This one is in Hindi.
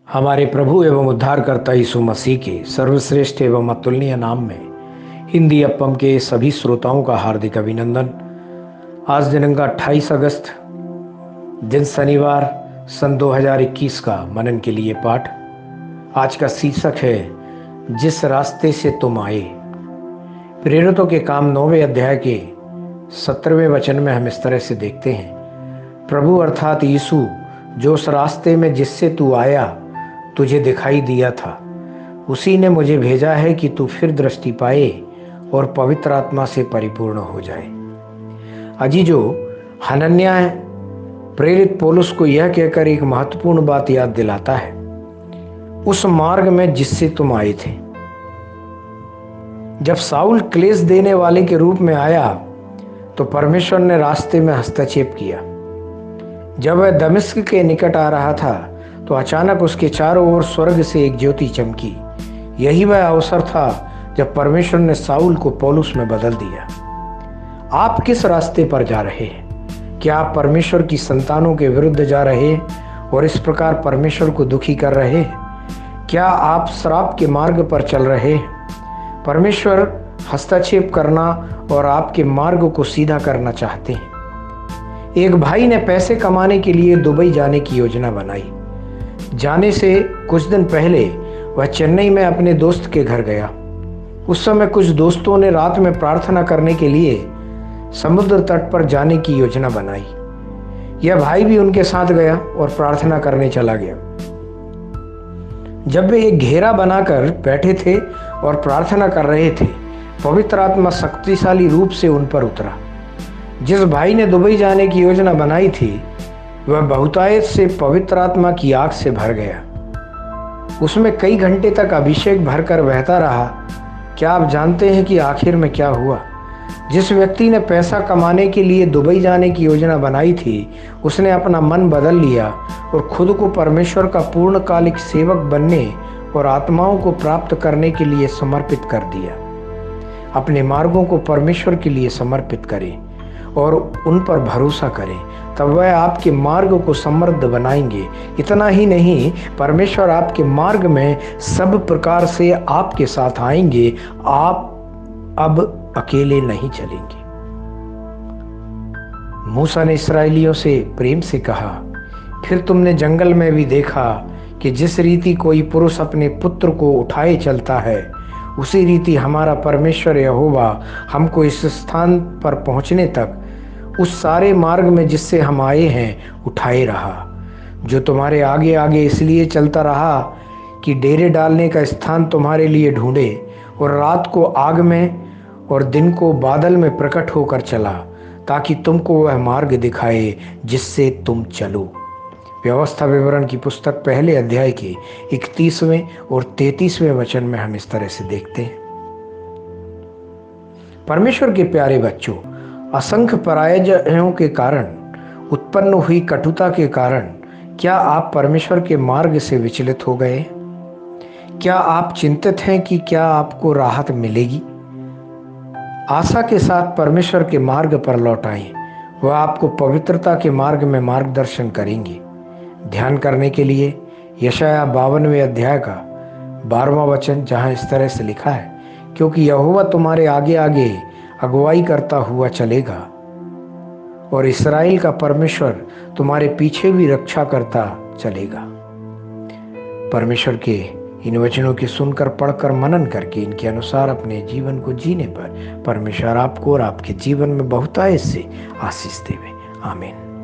हमारे प्रभु एवं उद्धारकर्ता यीशु मसीह के सर्वश्रेष्ठ एवं अतुलनीय नाम में हिंदी अपम के सभी श्रोताओं का हार्दिक अभिनंदन। आज दिनांक 28 अगस्त दिन शनिवार सन 2021 का मनन के लिए पाठ। आज का शीर्षक है जिस रास्ते से तुम आए। प्रेरितों के काम 9वें अध्याय के 17वें वचन में हम इस तरह से देखते हैं, प्रभु अर्थात यीशु जो उस रास्ते में जिससे तू आया तुझे दिखाई दिया था, उसी ने मुझे भेजा है कि तू फिर दृष्टि पाए और पवित्र आत्मा से परिपूर्ण हो जाए। अजीजो, हनन्याह प्रेरित पौलुस को यह कहकर एक महत्वपूर्ण बात याद दिलाता है, उस मार्ग में जिससे तुम आए थे। जब साउल क्लेश देने वाले के रूप में आया तो परमेश्वर ने रास्ते में हस्तक्षेप किया। जब वह दमिश्क के निकट आ रहा था तो अचानक उसके चारों ओर स्वर्ग से एक ज्योति चमकी। यही वह अवसर था जब परमेश्वर ने साउल को पौलुस में बदल दिया। आप किस रास्ते पर जा रहे हैं? क्या आप परमेश्वर की संतानों के विरुद्ध जा रहे हैं और इस प्रकार परमेश्वर को दुखी कर रहे हैं? क्या आप श्राप के मार्ग पर चल रहे हैं? परमेश्वर हस्तक्षेप करना और आपके मार्ग को सीधा करना चाहते हैं। एक भाई ने पैसे कमाने के लिए दुबई जाने की योजना बनाई। जाने से कुछ दिन पहले वह चेन्नई में अपने दोस्त के घर गया। उस समय कुछ दोस्तों ने रात में प्रार्थना करने के लिए समुद्र तट पर जाने की योजना बनाई। यह भाई भी उनके साथ गया और प्रार्थना करने चला गया। जब वे एक घेरा बनाकर बैठे थे और प्रार्थना कर रहे थे, पवित्र आत्मा शक्तिशाली रूप से उन पर उतरा। जिस भाई ने दुबई जाने की योजना बनाई थी वह बहुतायत से पवित्र आत्मा की आग से भर गया। उसमें कई घंटे तक अभिषेक भरकर बहता रहा। क्या आप जानते हैं कि आखिर में क्या हुआ? जिस व्यक्ति ने पैसा कमाने के लिए दुबई जाने की योजना बनाई थी, उसने अपना मन बदल लिया और खुद को परमेश्वर का पूर्णकालिक सेवक बनने और आत्माओं को प्राप्त करने के लिए समर्पित कर दिया। अपने मार्गों को परमेश्वर के लिए समर्पित करें और उन पर भरोसा करें, तब वह आपके मार्ग को समृद्ध बनाएंगे। इतना ही नहीं, परमेश्वर आपके मार्ग में सब प्रकार से आपके साथ आएंगे। आप अब अकेले नहीं चलेंगे। मूसा ने इस्राएलियों से प्रेम से कहा, फिर तुमने जंगल में भी देखा कि जिस रीति कोई पुरुष अपने पुत्र को उठाए चलता है, उसी रीति हमारा परमेश्वर यहोवा हमको इस स्थान पर पहुंचने तक उस सारे मार्ग में जिससे हम आए हैं उठाए रहा, जो तुम्हारे आगे आगे इसलिए चलता रहा कि डेरे डालने का स्थान तुम्हारे लिए ढूंढे, और रात को आग में और दिन को बादल में प्रकट होकर चला, ताकि तुमको वह मार्ग दिखाए जिससे तुम चलो। व्यवस्था विवरण की पुस्तक पहले अध्याय के 31वें और 33वें वचन में हम इस तरह से देखते हैं। परमेश्वर के प्यारे बच्चों, असंख्य पराजयों के कारण उत्पन्न हुई कटुता के कारण क्या आप परमेश्वर के मार्ग से विचलित हो गए? क्या आप चिंतित हैं कि क्या आपको राहत मिलेगी? आशा के साथ परमेश्वर के मार्ग पर लौट आएं। वह आपको पवित्रता के मार्ग में मार्गदर्शन करेंगे। ध्यान करने के लिए यशायाह 52वें अध्याय का 12वां वचन, जहां इस तरह से लिखा है, क्योंकि यहोवा तुम्हारे आगे आगे अगुवाई करता हुआ चलेगा और इस्राएल का परमेश्वर तुम्हारे पीछे भी रक्षा करता चलेगा। परमेश्वर के इन वचनों की सुनकर, पढ़कर, मनन करके इनके अनुसार अपने जीवन को जीने पर परमेश्वर आपको और आपके जीवन में बहुतायत से आशीष देवे। आमीन।